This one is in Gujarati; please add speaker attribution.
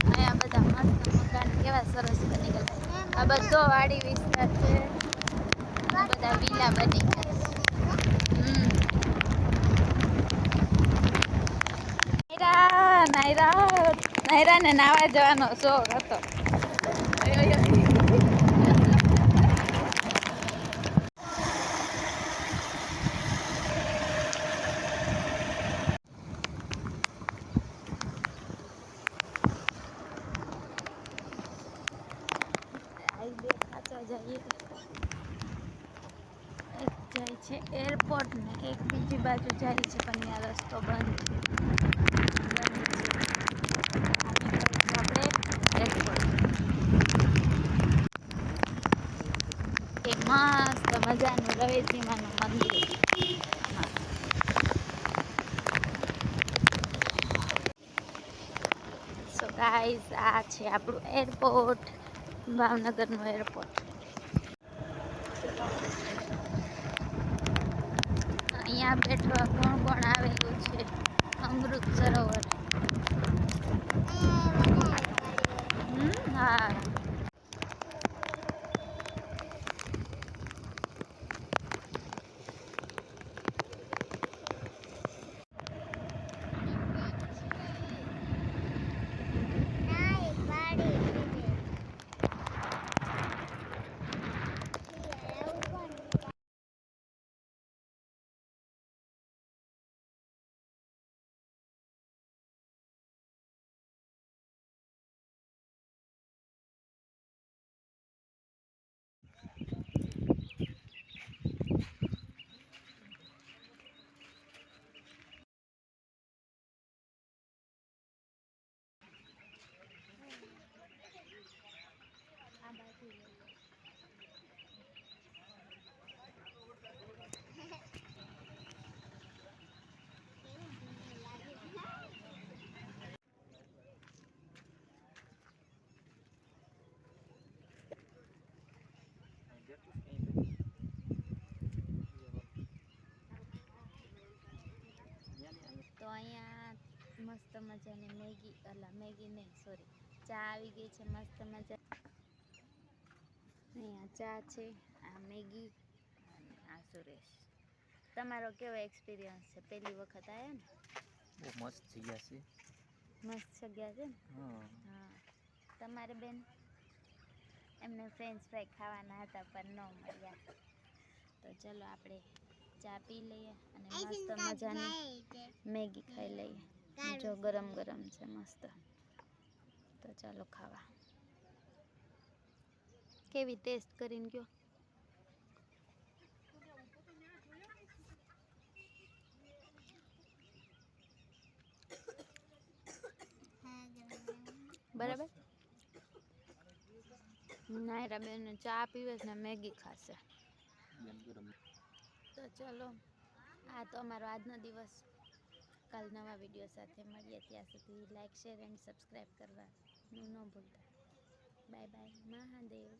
Speaker 1: અહીંયા બધા મસ્ત મકાન કેવા સરસ બની ગયા. આ બધો વાડી વિસ્તાર છે. બધા વિલા બની ગયા. નાયરા ને નાવા જવાનો શોખ હતો. જઈએ એક જાય છે એરપોર્ટ ને એક બીજી બાજુ જાય છે પણ ત્યાં રસ્તો બંધ છે. એક મસ્ત મજાનું રવેચીમાનું મંદિર. સો ગાઈઝ આ છે આપણું એરપોર્ટ, ભાવનગરનું એરપોર્ટ. અહીંયા બેઠવા કોણ કોણ આવેલું છે? અમૃત સરોવર. હા. તો અહીંયા મસ્ત મજાની મેગી નહીં સોરી ચા આવી ગઈ છે મસ્ત મજા. અહીંયા ચા છે, આ મેગી અને આ સુરેશ. તમારો કેવો એક્સપિરિયન્સ છે? પહેલી વખત આવ્યા ને?
Speaker 2: બહુ મસ્ત જગ્યા છે.
Speaker 1: મસ્ત જગ્યા છે ને? હા. તમારે બેન એમને ફ્રેન્ચ ફ્રાય ખાવાના હતા પણ ન મળ્યા. તો ચલો આપણે ચા પી લઈએ અને મસ્ત મજાની મેગી ખાઈ લઈએ. જો ગરમ ગરમ છે મસ્ત. તો ચાલો ખાવા. કેવી ટેસ્ટ કરીને કયો? બરાબર. નાયરા બેન ચા પીવે છે ને મેગી ખાશે. તો ચલો આ તો અમારો આજનો દિવસ. કાલ નવા વિડીયો સાથે મળીએ. ત્યાં સુધી લાઈક શેર એન્ડ સબસ્ક્રાઈબ કરવાનું ન ભૂલતા. Bye bye. મહાદેવ.